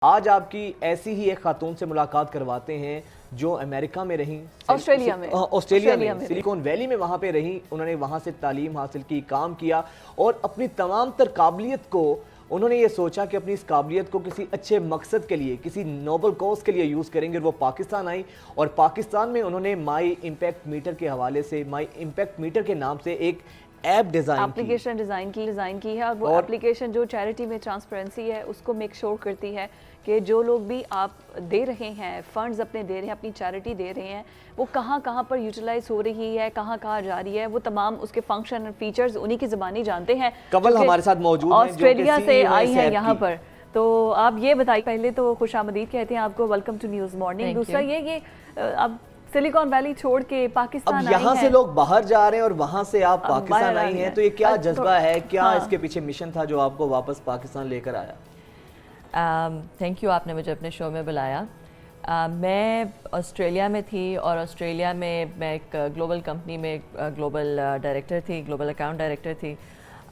آج آپ کی ایسی ہی ایک خاتون سے ملاقات کرواتے ہیں جو امریکہ میں رہیں، آسٹریلیا میں سلیکون ویلی میں وہاں پہ رہیں. انہوں نے وہاں سے تعلیم حاصل کی، کام کیا اور اپنی تمام تر قابلیت کو انہوں نے یہ سوچا کہ اپنی اس قابلیت کو کسی اچھے مقصد کے لیے، کسی نوبل کوز کے لیے یوز کریں گے. وہ پاکستان آئیں اور پاکستان میں انہوں نے مائی امپیکٹ میٹر کے حوالے سے، مائی امپیکٹ میٹر کے نام سے ایک ایپ اپلیکیشن ڈیزائن کی ہے. اور وہ اپلیکیشن جو چیریٹی میں ٹرانسپیرنسی ہے اس کو میک شور کرتی ہے کہ جو لوگ بھی آپ دے رہے ہیں، فنڈز اپنے دے رہے ہیں، اپنی چیریٹی دے رہے ہیں، وہ کہاں کہاں پر یوٹیلائز ہو رہی ہے، کہاں کہاں جا رہی ہے، وہ تمام اس کے فنکشن اور فیچرز انہی کی زبانی جانتے ہیں. قبل ہمارے ساتھ موجود ہیں آسٹریلیا سے آئی ہیں یہاں پر. تو آپ یہ بتائیے، پہلے تو خوش آمدید کہتے ہیں آپ کو، ویلکم ٹو نیوز مارننگ. دوسرا یہ کہ اب سلیکون ویلی چھوڑ کے پاکستان آئی ہیں. اب یہاں سے لوگ باہر جا رہے ہیں اور وہاں سے آپ پاکستان آئی ہیں، تو یہ کیا جذبہ ہے، کیا اس کے پیچھے مشن تھا جو آپ کو واپس پاکستان لے کر آیا؟ تھینک یو، آپ نے مجھے اپنے شو میں بلایا. میں آسٹریلیا میں تھی اور آسٹریلیا میں ایک گلوبل کمپنی میں گلوبل ڈائریکٹر تھی، گلوبل اکاؤنٹ ڈائریکٹر تھی.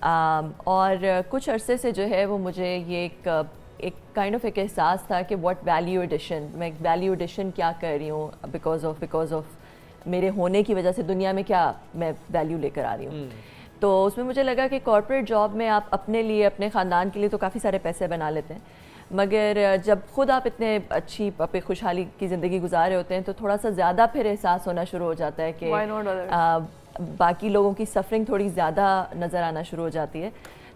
اور کچھ عرصے سے جو ہے وہ مجھے یہ ایک کائنڈ آف ایک احساس تھا کہ واٹ ویلیو ایڈیشن، میں ویلیو ایڈیشن کیا کر رہی ہوں، بیکاز آف میرے ہونے کی وجہ سے دنیا میں کیا میں ویلیو لے کر آ رہی ہوں. تو اس میں مجھے لگا کہ کارپوریٹ جاب میں آپ اپنے لیے، اپنے خاندان کے لیے تو کافی سارے پیسے بنا لیتے ہیں، مگر جب خود آپ اتنے اچھی خوشحالی کی زندگی گزار رہے ہوتے ہیں تو تھوڑا سا زیادہ پھر احساس ہونا شروع ہو جاتا ہے کہ باقی لوگوں کی سفرنگ تھوڑی زیادہ نظر آنا شروع ہو جاتی ہے.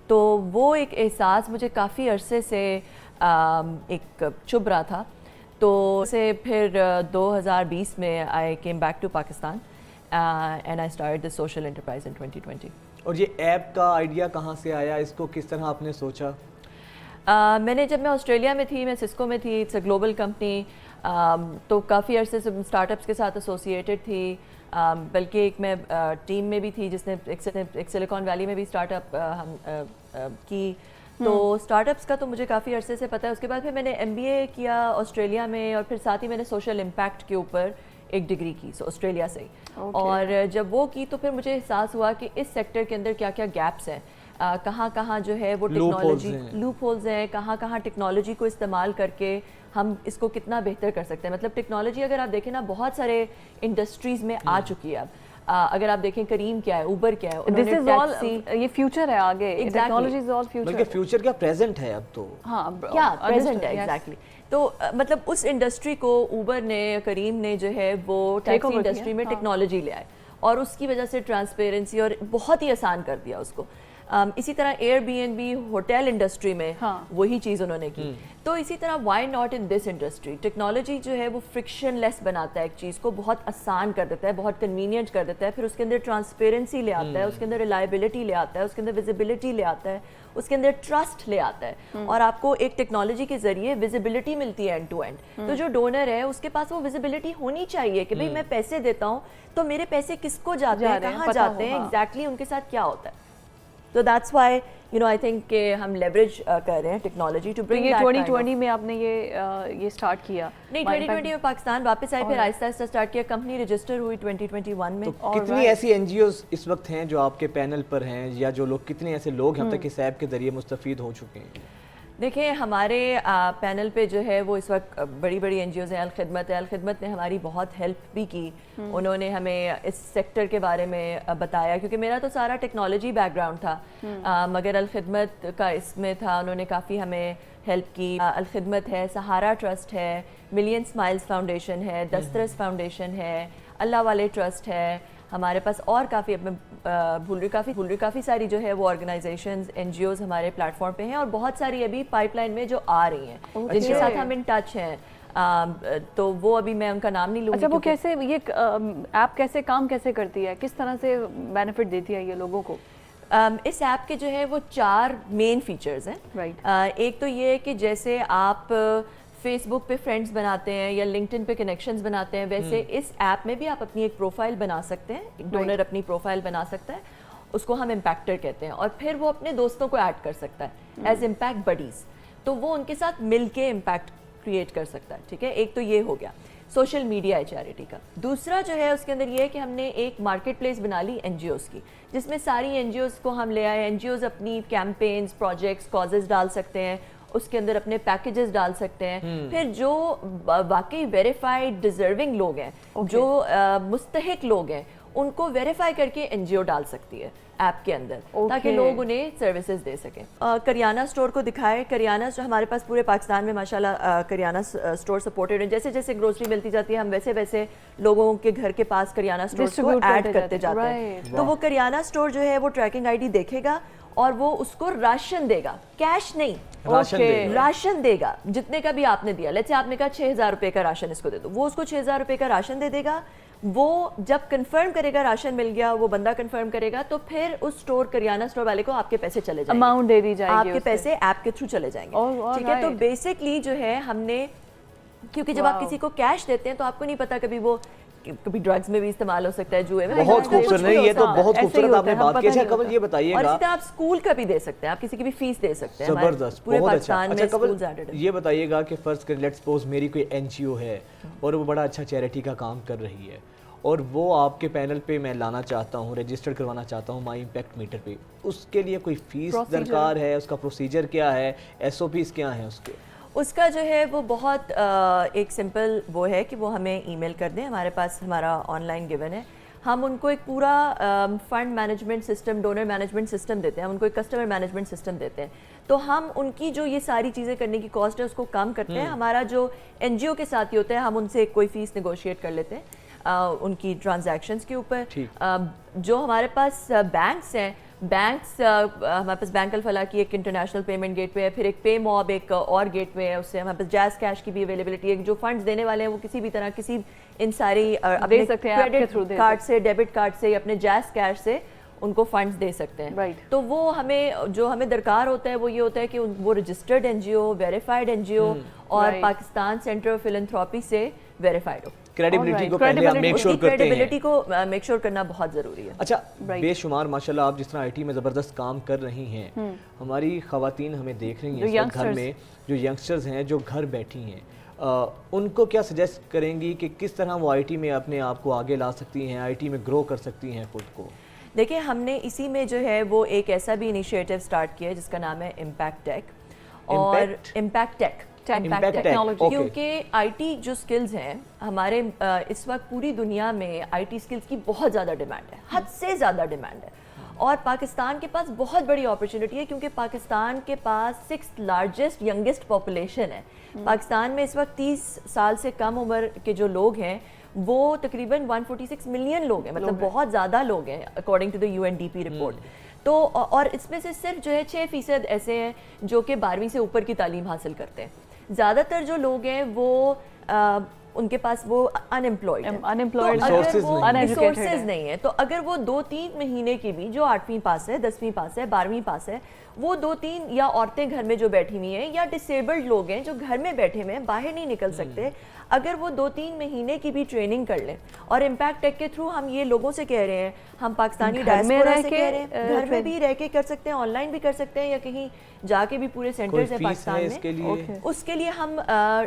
تو وہ ایک احساس مجھے کافی عرصے سے ایک چبھ رہا تھا. تو سے پھر 2020 میں I came back to Pakistan and I start this social enterprise in 2020. اور یہ ایپ کا آئیڈیا کہاں سے آیا، اس کو کس طرح آپ نے سوچا؟ میں نے، جب میں آسٹریلیا میں تھی، میں سسکو میں تھی، اٹس اے گلوبل کمپنی، تو کافی عرصے سے اسٹارٹ اپس کے ساتھ ایسوسیٹیڈ تھی. بلکہ ایک میں ٹیم میں بھی تھی جس نے ایک سلیکون ویلی میں بھی اسٹارٹ اپ کی. تو اسٹارٹ اپس کا تو مجھے کافی عرصے سے پتہ ہے. اس کے بعد پھر میں نے MBA کیا آسٹریلیا میں، اور پھر ساتھ ہی میں نے سوشل امپیکٹ کے اوپر ایک ڈگری کی آسٹریلیا سے. اور جب وہ کی تو پھر مجھے احساس ہوا کہ اس سیکٹر کے اندر کیا کیا گیپس ہیں، کہاں کہاں جو ہے وہ ٹیکنالوجی لوپ ہولز ہیں، کہاں کہاں ٹیکنالوجی کو استعمال کر کے ہم اس کو کتنا بہتر کر سکتے ہیں. مطلب ٹیکنالوجی اگر آپ دیکھیں نا، بہت سارے انڈسٹریز میں آ چکی ہے اب. اگر آپ دیکھیں کریم کیا ہے، اوبر کیا ہے، یہ فیوچر ہے آگے. ٹیکنالوجی از آل فیوچر، بلکہ فیوچر کیا پریزنٹ ہے اب تو. ہاں کیا پریزنٹ ہے ایگزیکٹلی. تو مطلب اس انڈسٹری کو اوبر نے، کریم نے جو ہے وہ ٹیکسی انڈسٹری میں ٹیکنالوجی لے آئے اور اس کی وجہ سے ٹرانسپیرنسی اور بہت ہی آسان کر دیا اس کو. اسی طرح Airbnb hotel industry میں وہی چیز انہوں نے کی. تو اسی طرح why not in this industry. Technology جو ہے وہ فرکشن لیس بناتا ہے ایک چیز کو، بہت آسان کر دیتا ہے، بہت کنوینئنٹ کر دیتا ہے. پھر اس کے اندر ٹرانسپیرنسی لے آتا ہے، اس کے اندر ریلائبلٹی لے آتا ہے، اس کے اندر ویزیبلٹی لے آتا ہے، اس کے اندر ٹرسٹ لے آتا ہے. اور آپ کو ایک ٹیکنالوجی کے ذریعے ویزیبلٹی ملتی ہے اینڈ ٹو اینڈ. تو جو ڈونر ہے اس کے پاس وہ ویزیبلٹی ہونی چاہیے کہ بھئی میں پیسے دیتا ہوں تو میرے پیسے کس کو جاتے ہیں، کہاں جاتے ہیں، ایگزیکٹلی ان کے ساتھ کیا ہوتا ہے. تو دیٹس وائی I think کہ ہم لیوریج کر رہے ہیں ٹیکنالوجی ٹو برنگ. یہ 2020 میں آپ نے یہ اسٹارٹ کیا؟ نہیں، 2020 میں پاکستان واپس آئے، پھر آہستہ آہستہ اسٹارٹ کیا. کمپنی رجسٹر ہوئی 2021 میں. کتنی ایسی NGOs اس وقت ہیں جو آپ کے پینل پر ہیں، یا جو لوگ، کتنے ایسے لوگ ہیں اب تک اس ایپ کے ذریعے مستفید ہو چکے ہیں؟ دیکھیں، ہمارے پینل پہ جو ہے وہ اس وقت بڑی بڑی NGOs ہیں. الخدمت ہے، الخدمت نے ہماری بہت ہیلپ بھی کی. انہوں نے ہمیں اس سیکٹر کے بارے میں بتایا، کیونکہ میرا تو سارا ٹیکنالوجی بیک گراؤنڈ تھا، مگر الخدمت کا اس میں تھا. انہوں نے کافی ہمیں ہیلپ کی. الخدمت ہے، سہارا ٹرسٹ ہے، ملین اسمائلز فاؤنڈیشن ہے، دسترس فاؤنڈیشن ہے، اللہ والے ٹرسٹ ہے. ہمارے پاس اور کافی، اب میں کافی ساری جو ہے وہ آرگنائزیشنز، NGOs ہمارے پلیٹ فارم پہ ہیں، اور بہت ساری ابھی پائپ لائن میں جو آ رہی ہیں جن کے ساتھ ہم ان ٹچ ہیں. تو وہ ابھی میں ان کا نام نہیں لوں گی. اچھا، وہ کیسے، یہ ایپ کیسے کام کیسے کرتی ہے، کس طرح سے بینیفٹ دیتی ہے یہ لوگوں کو؟ اس ایپ کے جو ہے وہ 4 مین فیچرز ہیں. ایک تو یہ ہے کہ جیسے آپ فیس بک پہ فرینڈز بناتے ہیں یا لنکڈ پہ کنیکشنز بناتے ہیں، ویسے اس ایپ میں بھی آپ اپنی ایک پروفائل بنا سکتے ہیں. ایک ڈونر اپنی پروفائل بنا سکتا ہے، اس کو ہم امپیکٹر کہتے ہیں، اور پھر وہ اپنے دوستوں کو ایڈ کر سکتا ہے ایز امپیکٹ بڈیز. تو وہ ان کے ساتھ مل کے امپیکٹ کریٹ کر سکتا ہے. ٹھیک ہے، ایک تو یہ ہو گیا سوشل میڈیا ہے چیریٹی کا. دوسرا جو ہے اس کے اندر یہ ہے کہ ہم نے ایک مارکیٹ پلیس بنا لی NGOs کی، جس میں ساری NGOs کو ہم لے آئے. NGOs اپنی کیمپینز، پروجیکٹس، کازز ڈال سکتے ہیں اس کے اندر اپنے پیکیجز ڈال سکتے ہیں. پھر جو واقعی ویریفائڈ ڈیزرونگ لوگ ہیں, جو مستحق لوگ ہیں, ان کو ویریفائی کر کے این جی او ڈال سکتی ہے ایپ کے اندر, تاکہ لوگ انہیں سروسز دے سکیں. کریانہ اسٹور کو دکھائے, کریانہ ہمارے پاس پورے پاکستان میں ماشاءاللہ کریانہ اسٹور سپورٹڈ ہیں. جیسے جیسے گروسری ملتی جاتی ہے ہم ویسے ویسے لوگوں کے گھر کے پاس کریانہ اسٹورز کو ایڈ کرتے جاتے ہیں. تو وہ کریانہ اسٹور جو ہے وہ ٹریکنگ آئی ڈی دیکھے گا اور وہ اس کو راشن دے گا, کیش نہیں, راشن دے گا جتنے کا بھی آپ نے دیا. لیٹس سے آپ نے کہا 6,000 روپے کا راشن اس کو دے دو, وہ اس کو 6,000 روپے کا راشن دے دے گا. وہ جب کنفرم کرے گا راشن مل گیا, وہ بندہ کنفرم کرے گا, تو پھر اس اسٹور کریانہ اسٹور والے کو آپ کے پیسے چلے جائیں گے, اماؤنٹ دے دی جائے گی, آپ کے پیسے ایپ کے تھرو چلے جائیں گے. ٹھیک ہے, تو بیسکلی جو ہے ہم نے, کیونکہ جب آپ کسی کو کیش دیتے ہیں تو آپ کو نہیں پتا کبھی وہ کبھی ڈرگز میں بھی استعمال ہو سکتا ہے, جوئے میں. بہت خوبصورت, نہیں یہ تو بہت خوبصورت آپ نے بات کی. اچھا قبل یہ بتائیے گا, اور اسی طرح آپ اسکول کا بھی دے سکتے ہیں, آپ کسی کی بھی فیس دے سکتے ہیں. زبردست, پورے بہت اچھا. پاکستان میں اسکولز ایڈڈ ہیں. یہ بتائیے گا کہ فرض کر لیٹس سپوز میری کوئی این جی او ہے اور وہ بڑا اچھا چیریٹی کا کام کر رہی ہے, اور وہ آپ کے پینل پہ میں لانا چاہتا ہوں, رجسٹر کروانا چاہتا ہوں مائی امپیکٹ میٹر پہ, اس کے لیے کوئی فیس درکار ہے, اس کا پروسیجر کیا ہے, ایس او پیز کیا ہیں اس کے؟ اس کا جو ہے وہ بہت ایک سمپل وہ ہے کہ وہ ہمیں ای میل کر دیں, ہمارے پاس ہمارا آن لائن گیون ہے, ہم ان کو ایک پورا fund management system, donor management system دیتے ہیں, ہم ان کو ایک کسٹمر مینجمنٹ سسٹم دیتے ہیں. تو ہم ان کی جو یہ ساری چیزیں کرنے کی کاسٹ ہے اس کو کم کرتے ہیں. ہمارا جو این جی او کے ساتھ ہی ہوتا ہے, ہم ان سے کوئی فیس نیگوشیٹ کر لیتے ہیں ان کی ٹرانزیکشنز کے اوپر. جو ہمارے پاس بینکس ہیں, بینکس ہمارے پاس بینک الفلاح کی ایک انٹرنیشنل پیمنٹ گیٹ وے ہے, پھر ایک پے موب ایک اور گیٹ وے ہے, اس سے ہمارے پاس جیز کیش کی بھی اویلیبلٹی ہے. جو فنڈز دینے والے ہیں وہ کسی بھی طرح کسی ان ساری اپنے کریڈٹ کارڈ سے, ڈیبٹ کارڈ سے یا اپنے جیز کیش سے ان کو فنڈز دے سکتے ہیں. تو وہ ہمیں درکار ہوتا ہے وہ یہ ہوتا ہے کہ وہ رجسٹرڈ این جی او, ویریفائڈ این جی او اور پاکستان سینٹر آف فلنتھراپی سے ویریفائڈ ہو. کریڈیبلٹی کو پہلے آپ میک شور کرتے ہیں, کریڈیبلٹی کو میک شور کرنا بہت ضروری ہے. اچھا, بے شمار ماشاءاللہ آپ جس طرح آئی ٹی میں زبردست کام کر رہی ہیں, ہماری خواتین ہمیں دیکھ رہی ہیں گھر میں, جو ینگسٹرز ہیں جو گھر بیٹھی ہیں, ان کو کیا سجیسٹ کریں گی کہ کس طرح وہ آئی ٹی میں اپنے آپ کو آگے لا سکتی ہیں, آئی ٹی میں گرو کر سکتی ہیں خود کو؟ دیکھیں, ہم نے اسی میں جو ہے وہ ایک ایسا بھی انیشیٹو سٹارٹ کیا ہے جس کا نام ہے امپیکٹ ٹیک. اور امپیکٹ ٹیک کیونکہ آئی ٹی جو سکلز ہیں ہمارے اس وقت پوری دنیا میں آئی ٹی سکلز کی بہت زیادہ ڈیمانڈ ہے, حد سے زیادہ ڈیمانڈ ہے. اور پاکستان کے پاس بہت بڑی اپرچونٹی ہے کیونکہ پاکستان کے پاس 6th لارجسٹ ینگسٹ پاپولیشن ہے. پاکستان میں اس وقت 30 سال سے کم عمر کے جو لوگ ہیں وہ تقریباً 146 ملین لوگ ہیں, مطلب بہت زیادہ لوگ ہیں according to the UNDP report. تو اور اس میں سے صرف جو ہے 6% ایسے ہیں جو کہ 12ویں سے اوپر کی تعلیم حاصل کرتے ہیں. زیادہ تر جو لوگ ہیں وہ ان کے پاس وہ انمپلائڈ ریسورسز نہیں ہے. تو اگر وہ 2-3 مہینے کی بھی, جو 8ویں پاس ہے, 10ویں پاس ہے, 12ویں پاس ہے, وہ 2-3 یا عورتیں گھر میں جو بیٹھی ہوئی ہیں یا ڈسیبلڈ لوگ ہیں جو گھر میں بیٹھے ہوئے ہیں, باہر نہیں نکل سکتے, اگر وہ 2-3 مہینے کی بھی ٹریننگ کر لیں. اور امپیکٹ ٹیک کے تھرو ہم یہ لوگوں سے کہہ رہے ہیں, ہم پاکستانی ڈائسپورا سے کہہ رہے ہیں, گھر میں بھی رہ کے کر سکتے ہیں, آن لائن بھی کر سکتے ہیں, یا کہیں جا کے بھی پورے سینٹرز ہیں پاکستان میں. اس کے لیے ہم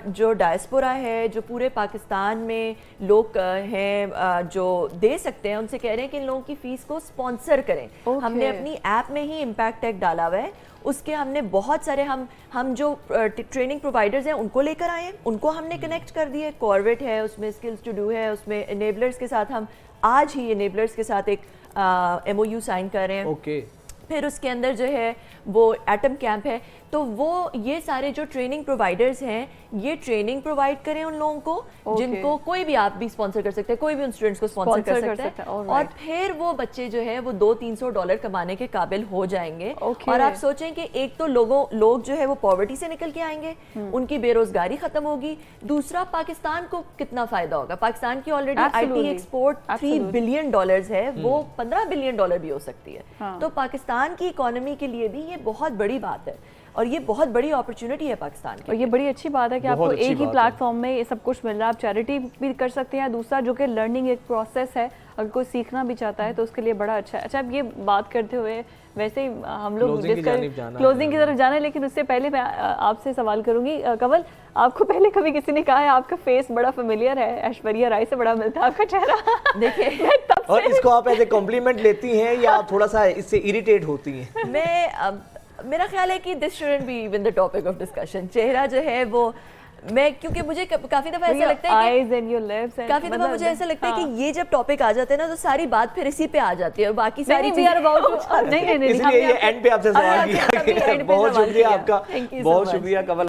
جو ڈائسپورا ہے, جو پورے پاکستان میں لوگ ہیں جو دے سکتے ہیں, ان سے کہہ رہے ہیں کہ ان لوگوں کی فیس کو اسپانسر کریں. ہم نے اپنی ایپ میں ہی امپیکٹ ٹیک ڈالا ہوا ہے, اس کے ہم نے بہت سارے ہم جو ٹریننگ پرووائڈرز ہیں ان کو لے کر آئے ہیں, ان کو ہم نے کنیکٹ کر دیے. کورویٹ ہے, اس میں اسکلز ٹو ڈو ہے, اس میں انیبلرز کے ساتھ ہم آج ہی انیبلرز کے ساتھ ایک MOU سائن کر رہے ہیں. پھر اس کے اندر جو ہے وہ ایٹم کیمپ ہے. تو وہ یہ سارے جو ٹریننگ پرووائڈرز ہیں یہ ٹریننگ پرووائڈ کریں ان لوگوں کو جن کو کوئی بھی آپ بھی اسپانسر کر سکتے ہیں, کوئی بھی ان اسٹوڈنٹس کو اسپانسر کر سکتے ہیں. اور پھر وہ بچے جو ہے وہ $200-300 کمانے کے قابل ہو جائیں گے. اور آپ سوچیں کہ ایک تو لوگ جو ہے وہ پاورٹی سے نکل کے آئیں گے, ان کی بے روزگاری ختم ہوگی. دوسرا, پاکستان کو کتنا فائدہ ہوگا. پاکستان کی already I T export $3 billion ہے, وہ $15 بلین بھی ہو سکتی ہے. تو پاکستان کی اکانومی کے لیے بھی یہ بہت بڑی بات ہے, اور یہ بہت بڑی اپرچونٹی ہے پاکستان کی. اور یہ بڑی اچھی بات ہے کہ آپ کو ایک ہی پلیٹ فارم میں یہ سب کچھ مل رہا ہے. آپ چیریٹی بھی کر سکتے ہیں, دوسرا جو کہ لرننگ ایک پروسیس ہے, اگر کوئی سیکھنا بھی چاہتا ہے تو اس کے لیے بڑا اچھا ہے. اچھا, اب یہ بات کرتے ہوئے ویسے ہی ہم لوگ کلوزنگ کی طرف جانا ہے, لیکن اس سے پہلے میں آپ سے سوال کروں گی. کنول, آپ کو پہلے کبھی کسی نے کہا ہے آپ کا فیس بڑا فیملیئر ہے, ایشوریہ رائے سے بڑا ملتا ہے آپ کا چہرہ؟ دیکھیں, اور اس کو آپ ایز اے کمپلیمنٹ لیتی ہیں یا آپ تھوڑا سا اس سے اریٹیٹ ہوتی ہیں؟ میں میرا خیال ہے کہ this shouldn't be even the topic of discussion. چہرہ جو ہے وہ میں کیونکہ مجھے کافی دفعہ ایسا لگتا ہے کہ کافی دفعہ مجھے ایسا لگتا ہے کہ یہ جب ٹاپک آ جاتے ہیں نا تو ساری بات پھر اسی پہ آ جاتی ہے اور باقی ساری چیزیں اس لیے یہ اینڈ پہ آپ سے سوال کیا. بہت شکریہ آپ کا, بہت شکریہ کنول.